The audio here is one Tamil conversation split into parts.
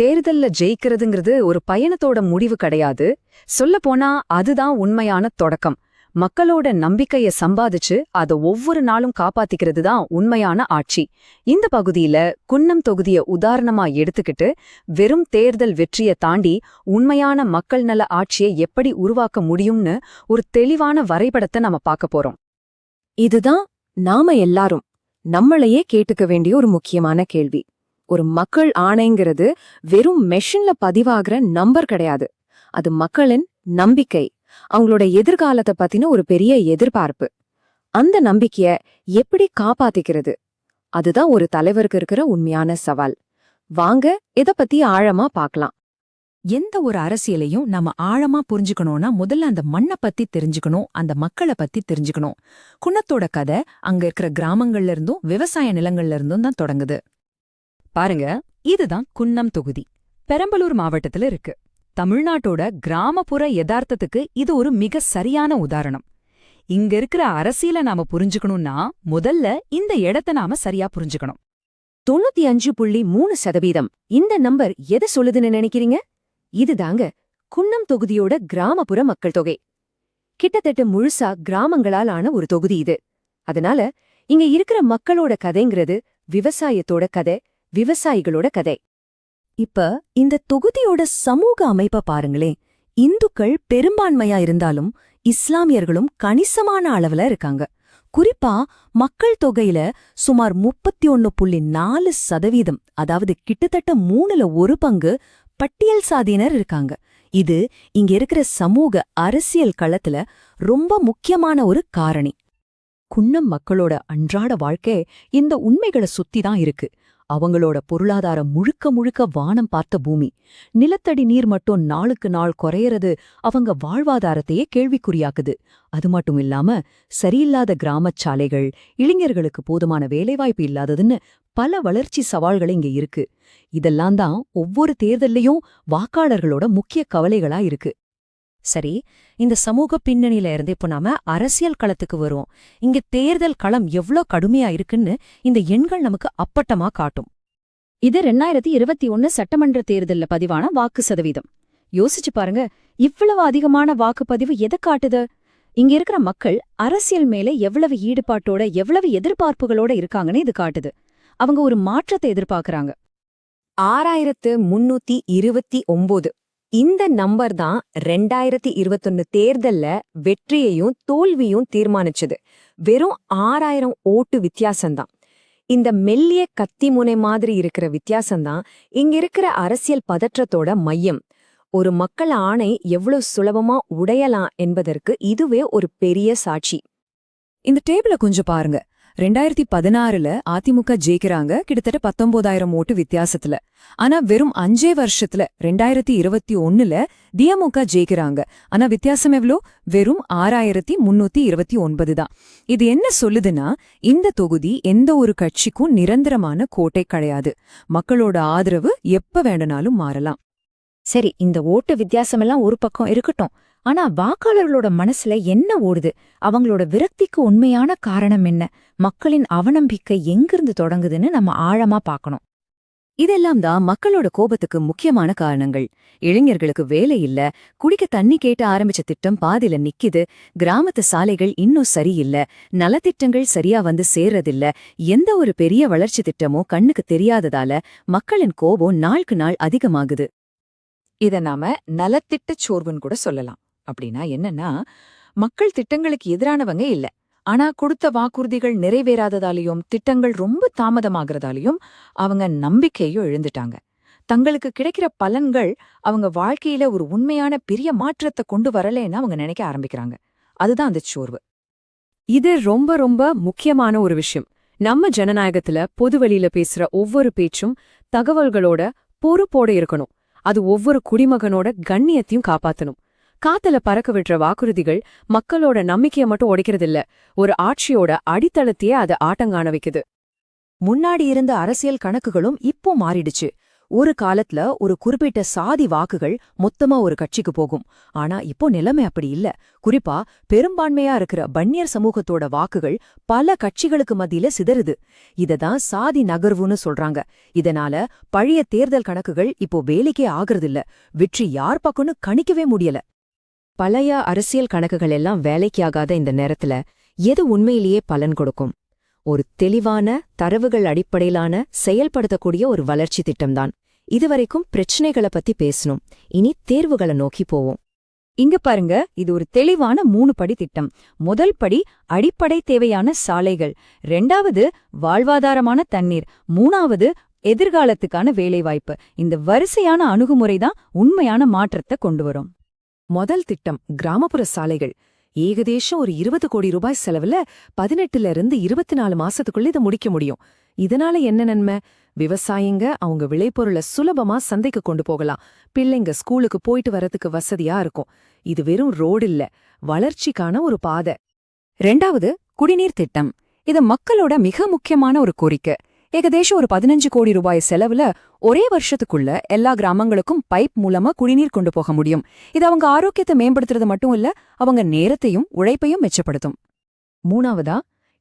தேர்தல்ல ஜெயிக்கிறதுங்கிறது ஒரு பயணத்தோட முடிவு கிடையாது. சொல்லப்போனா அதுதான் உண்மையான தொடக்கம். மக்களோட நம்பிக்கைய சம்பாதிச்சு அத ஒவ்வொரு நாளும் காப்பாத்திக்கிறது தான் உண்மையான ஆட்சி. இந்த பகுதியில குன்னம் தொகுதிய உதாரணமா எடுத்துக்கிட்டு வெறும் தேர்தல் வெற்றிய தாண்டி உண்மையான மக்கள் நல ஆட்சியை எப்படி உருவாக்க முடியும்னு ஒரு தெளிவான வரைபடத்தை நாம பார்க்க போறோம். இதுதான் நாம எல்லாரும் நம்மளையே கேட்டுக்க வேண்டிய ஒரு முக்கியமான கேள்வி. ஒரு மக்கள் ஆணைங்கிறது வெறும் மெஷின்ல பதிவாகிற நம்பர் கிடையாது. அது மக்களின் நம்பிக்கை, அவங்களோட எதிர்காலத்தை பத்தின ஒரு பெரிய எதிர்பார்ப்பு. அந்த நம்பிக்கைய எப்படி காப்பாத்திக்கிறது, அதுதான் ஒரு தலைவருக்கு இருக்கிற உண்மையான சவால். வாங்க இத பத்தி ஆழமா பார்க்கலாம். எந்த ஒரு அரசியலையும் நம்ம ஆழமா புரிஞ்சுக்கணும்னா முதல்ல அந்த மண்ணை பத்தி தெரிஞ்சுக்கணும், அந்த மக்களை பத்தி தெரிஞ்சுக்கணும். குன்னத்தோட கதை அங்க இருக்கிற கிராமங்கள்ல இருந்தும் விவசாய நிலங்கள்ல இருந்தும் தான் தொடங்குது. பாருங்க, இதுதான் குன்னம் தொகுதி. பெரம்பலூர் மாவட்டத்துல இருக்கு. தமிழ்நாட்டோட கிராமப்புற யதார்த்தத்துக்கு இது ஒரு மிக சரியான உதாரணம். இங்க இருக்கிற அரசியலை நாம புரிஞ்சுக்கணும்னா முதல்ல இந்த இடத்த நாம சரியா புரிஞ்சுக்கணும். 95.3% இந்த நம்பர் எதை சொல்லுதுன்னு நினைக்கிறீங்க? இதுதாங்க குன்னம் தொகுதியோட கிராமப்புற மக்கள் தொகை. கிட்டத்தட்ட முழுசா கிராமங்களால் ஆன ஒரு தொகுதி இது. அதனால இங்க இருக்கிற மக்களோட கதைங்கிறது விவசாயத்தோட கதை, விவசாயிகளோட கதை. இப்ப இந்த தொகுதியோட சமூக அமைப்ப பாருங்களேன். இந்துக்கள் பெரும்பான்மையா இருந்தாலும் இஸ்லாமியர்களும் கணிசமான அளவுல இருக்காங்க. குறிப்பா மக்கள் தொகையில சுமார் 31.4%, அதாவது கிட்டத்தட்ட 1/3 பட்டியல் சாதியினர் இருக்காங்க. இது இங்க இருக்கிற சமூக அரசியல் களத்துல ரொம்ப முக்கியமான ஒரு காரணி. குன்னம் மக்களோட அன்றாட வாழ்க்கை இந்த உண்மைகளை சுத்திதான் இருக்கு. அவங்களோட பொருளாதாரம் முழுக்க முழுக்க வானம் பார்த்த பூமி. நிலத்தடி நீர் மட்டும் நாளுக்கு நாள் குறையறது அவங்க வாழ்வாதாரத்தையே கேள்விக்குறியாக்குது. அது மட்டும் இல்லாம சரியில்லாத கிராமச் சாலைகள், இளைஞர்களுக்கு போதுமான வேலைவாய்ப்பு இல்லாததுன்னு பல வளர்ச்சி சவால்கள் இங்க இருக்கு. இதெல்லாம் தான் ஒவ்வொரு தேர்தல்லையும் வாக்காளர்களோட முக்கிய கவலைகளா இருக்கு. சரி, இந்த சமூக பின்னணியில இருந்து இப்போ நாம அரசியல் களத்துக்கு வருவோம். இங்க தேர்தல் களம் எவ்ளோ கடுமையா இருக்குன்னு இந்த எண்கள் நமக்கு அப்பட்டமா காட்டும். இது 2021 சட்டமன்ற தேர்தல்ல பதிவான வாக்கு சதவீதம். யோசிச்சு பாருங்க, இவ்வளவு அதிகமான வாக்குப்பதிவு எதை காட்டுது? இங்க இருக்கிற மக்கள் அரசியல் மேல எவ்வளவு ஈடுபாட்டோட, எவ்வளவு எதிர்பார்ப்புகளோட இருக்காங்கன்னு இது காட்டுது. அவங்க ஒரு மாற்றத்தை எதிர்பார்க்கறாங்க. 6329 இந்த நம்பர் தான் 2021 தேர்தல்ல வெற்றியையும் தோல்வியும் தீர்மானிச்சது. வெறும் 6000 ஓட்டு வித்தியாசம்தான். இந்த மெல்லிய கத்தி முனை மாதிரி இருக்கிற வித்தியாசம்தான் இங்க இருக்கிற அரசியல் பதற்றத்தோட மையம். ஒரு மக்கள் ஆணை எவ்வளவு சுலபமா உடையலாம் என்பதற்கு இதுவே ஒரு பெரிய சாட்சி. இந்த டேபிள கொஞ்சம் பாருங்க. 2016ல அதிமுக ஜெயிக்கிறாங்க, கிட்டத்தட்ட 19,000 ஓட்டு வித்தியாசத்துல. ஆனா வெறும் 5 வருஷத்துல 2021ல திமுக ஜெயிக்கிறாங்க. ஆனா வித்தியாசம் எவ்வளோ? வெறும் 6329 தான். இது என்ன சொல்லுதுன்னா, இந்த தொகுதி எந்த ஒரு கட்சிக்கும் நிரந்தரமான கோட்டை கிடையாது. மக்களோட ஆதரவு எப்ப வேண்டுனாலும் மாறலாம். சரி, இந்த ஓட்டு வித்தியாசமெல்லாம் ஒரு பக்கம் இருக்கட்டும். ஆனா வாக்காளர்களோட மனசுல என்ன ஓடுது? அவங்களோட விரக்திக்கு உண்மையான காரணம் என்ன? மக்களின் அவநம்பிக்கை எங்கிருந்து தொடங்குதுன்னு நம்ம ஆழமா பார்க்கணும். இதெல்லாம் தான் மக்களோட கோபத்துக்கு முக்கியமான காரணங்கள். இளைஞர்களுக்கு வேலை இல்ல, குடிக்க தண்ணி கேட்டு ஆரம்பிச்ச திட்டம் பாதியில நிக்குது, கிராமத்து சாலைகள் இன்னும் சரியில்ல, நலத்திட்டங்கள் சரியா வந்து சேர்றதில்ல, எந்த ஒரு பெரிய வளர்ச்சி திட்டமோ கண்ணுக்கு தெரியாததால மக்களின் கோபம் நாளுக்கு நாள் அதிகமாகுது. இத நாம நலத்திட்டச் சோர்வுன்னு கூட சொல்லலாம். அப்படின்னா என்னன்னா, மக்கள் திட்டங்களுக்கு எதிரானவங்க இல்ல, ஆனா கொடுத்த வாக்குறுதிகள் நிறைவேறாததாலையும் திட்டங்கள் ரொம்ப தாமதமாகறதாலையும் அவங்க நம்பிக்கையும் இழந்துட்டாங்க. தங்களுக்கு கிடைக்கிற பலன்கள் அவங்க வாழ்க்கையில ஒரு உண்மையான பெரிய மாற்றத்தை கொண்டு வரலன்னு அவங்க நினைக்க ஆரம்பிக்கிறாங்க. அதுதான் அந்த சோர்வு. இது ரொம்ப ரொம்ப முக்கியமான ஒரு விஷயம். நம்ம ஜனநாயகத்துல பொதுவெளியில பேசுற ஒவ்வொரு பேச்சும் தகவல்களோட பொறுப்போட இருக்கணும். அது ஒவ்வொரு குடிமகனோட கண்ணியத்தையும் காப்பாத்தணும். காத்துல பறக்க விடுற வாக்குறுதிகள் மக்களோட நம்பிக்கையை மட்டும் உடைக்கிறதில்ல, ஒரு ஆட்சியோட அடித்தளத்தையே அது ஆட்டங்காண வைக்குது. முன்னாடி இருந்த அரசியல் கணக்குகளும் இப்போ மாறிடுச்சு. ஒரு காலத்துல ஒரு குறிப்பிட்ட சாதி வாக்குகள் மொத்தமா ஒரு கட்சிக்கு போகும். ஆனா இப்போ நிலைமை அப்படி இல்ல. குறிப்பா பெரும்பான்மையா இருக்கிற பன்னியர் சமூகத்தோட வாக்குகள் பல கட்சிகளுக்கு மத்தியில சிதறுது. இததான் சாதி நகர்வுன்னு சொல்றாங்க. இதனால பழைய தேர்தல் கணக்குகள் இப்போ வேலைக்கே ஆகுறதில்ல. வெற்றி யார் பக்கம்னு கணிக்கவே முடியல. பழைய அரசியல் கணக்குகள் எல்லாம் வேலைக்கு ஆகாத இந்த நேரத்துல எது உண்மையிலேயே பலன் கொடுக்கும்? ஒரு தெளிவான தரவுகள் அடிப்படையிலான செயல்படுத்தக்கூடிய ஒரு வளர்ச்சி திட்டம்தான். இதுவரைக்கும் பிரச்சனைகளை பத்தி பேசணும். இனி தேர்வுகளை நோக்கி போவோம். இங்க பாருங்க, இது ஒரு தெளிவான 3 படி திட்டம். முதல் படி அடிப்படை தேவையான சாலைகள், 2வது வாழ்வாதாரமான தண்ணீர், 3வது எதிர்காலத்துக்கான வேலைவாய்ப்பு. இந்த வரிசையான அணுகுமுறைதான் உண்மையான மாற்றத்தை கொண்டு வரும். முதல் திட்டம் கிராமப்புற சாலைகள். ஏகதேசம் ஒரு 20 கோடி ரூபாய் செலவுல 18ல இருந்து 24 மாசத்துக்குள்ள இதை முடிக்க முடியும். இதனால என்ன நன்மை? விவசாயிங்க அவங்க விளைபொருளை சுலபமா சந்தைக்கு கொண்டு போகலாம். பிள்ளைங்க ஸ்கூலுக்கு போயிட்டு வரதுக்கு வசதியா இருக்கும். இது வெறும் ரோடு இல்ல, வளர்ச்சிக்கான ஒரு பாதை. 2வது குடிநீர் திட்டம். இது மக்களோட மிக முக்கியமான ஒரு கோரிக்கை. ஏகதேசம் ஒரு 15 கோடி ரூபாய் செலவுல ஒரே வருஷத்துக்குள்ள எல்லா கிராமங்களுக்கும் பைப் மூலமா குடிநீர் கொண்டு போக முடியும். இது அவங்க ஆரோக்கியத்தை மேம்படுத்துறது மட்டும் இல்ல, அவங்க நேரத்தையும் உழைப்பையும் மிச்சப்படுத்தும். 3வதா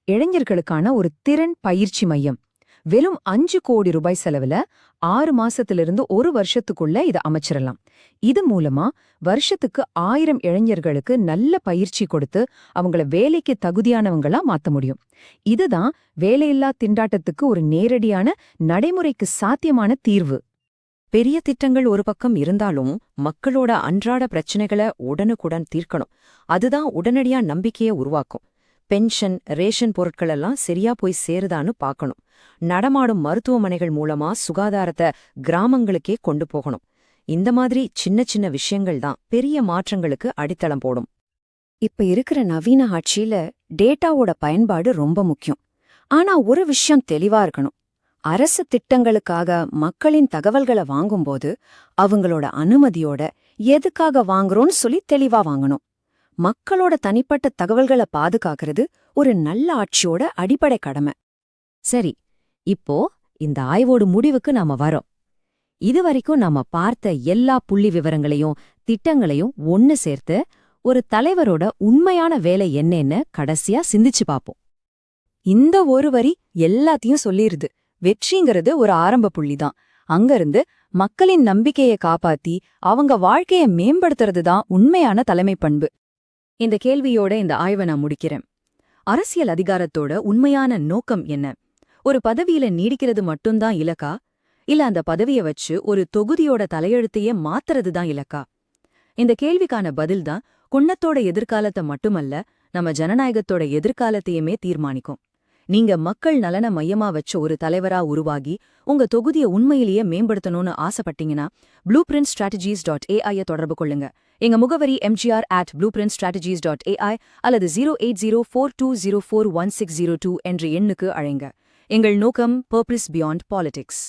இளைஞர்களுக்கான ஒரு திறன் பயிற்சி மையம். வெறும் 5 கோடி ரூபாய் செலவுல 6 மாசத்திலிருந்து 1 வருஷத்துக்குள்ள இதை அமைச்சிடலாம். இது மூலமா வருஷத்துக்கு 1000 இளைஞர்களுக்கு நல்ல பயிற்சி கொடுத்து அவங்கள வேலைக்கு தகுதியானவங்களா மாத்த முடியும். இதுதான் வேலையில்லா திண்டாட்டத்துக்கு ஒரு நேரடியான நடைமுறைக்கு சாத்தியமான தீர்வு. பெரிய திட்டங்கள் ஒரு பக்கம் இருந்தாலும் மக்களோட அன்றாட பிரச்சனைகளை உடனுக்குடன் தீர்க்கணும். அதுதான் உடனடியா நம்பிக்கையை உருவாக்கும். பென்ஷன், ரேஷன் பொருட்கள் எல்லாம் சரியா போய் சேருதான்னு பார்க்கணும். நடமாடும் மருத்துவமனைகள் மூலமா சுகாதாரத்தை கிராமங்களுக்கே கொண்டு போகணும். இந்த மாதிரி சின்ன சின்ன விஷயங்கள் தான் பெரிய மாற்றங்களுக்கு அடித்தளம் போடும். இப்ப இருக்கிற நவீன ஆட்சியில டேட்டாவோட பயன்பாடு ரொம்ப முக்கியம். ஆனா ஒரு விஷயம் தெளிவா இருக்கணும். அரசு திட்டங்களுக்காக மக்களின் தகவல்களை வாங்கும்போது அவங்களோட அனுமதியோட எதுக்காக வாங்குறோன்னு சொல்லி தெளிவா வாங்கணும். மக்களோட தனிப்பட்ட தகவல்களை பாதுகாக்கிறது ஒரு நல்ல ஆட்சியோட அடிப்படை கடமை. சரி, இப்போ இந்த ஆய்வோட முடிவுக்கு நாம வரோம். இதுவரைக்கும் நாம பார்த்த எல்லா புள்ளி விவரங்களையும் திட்டங்களையும் ஒன்னு சேர்த்து ஒரு தலைவரோட உண்மையான வேலை என்னன்னு கடைசியா சிந்திச்சு பாப்போம். இந்த ஒரு வரி எல்லாத்தையும் சொல்லிருது. வெற்றிங்கிறது ஒரு ஆரம்ப புள்ளிதான். அங்கிருந்து மக்களின் நம்பிக்கையை காப்பாத்தி அவங்க வாழ்க்கைய மேம்படுத்துறது தான் உண்மையான தலைமை பண்பு. இந்த கேள்வியோட இந்த ஆய்வை நான் முடிக்கிறேன். அரசியல் அதிகாரத்தோட உண்மையான நோக்கம் என்ன? ஒரு பதவியில நீடிக்கிறது மட்டும்தான் இலக்கா? இல்ல அந்த பதவியை வச்சு ஒரு தொகுதியோட தலையெழுத்தையே மாத்துறது தான் இலக்கா? இந்த கேள்விக்கான பதில்தான் குன்னத்தோட எதிர்காலத்தை மட்டுமல்ல, நம்ம ஜனநாயகத்தோட எதிர்காலத்தையுமே தீர்மானிக்கும். நீங்க மக்கள் நலன மையமா வச்ச ஒரு தலைவரா உருவாகி உங்க தொகுதியை உண்மையிலேயே மேம்படுத்தணும்னு ஆசைப்பட்டீங்கன்னா blueprintstrategies.ai தொடர்பு கொள்ளுங்க. எங்க முகவரி mgr@blueprintstrategies.ai அல்லது 08042041602 என்ற எண்ணுக்கு அழைங்க. எங்கள் நோக்கம் பர்பஸ் பியாண்ட் பாலிடிக்ஸ்.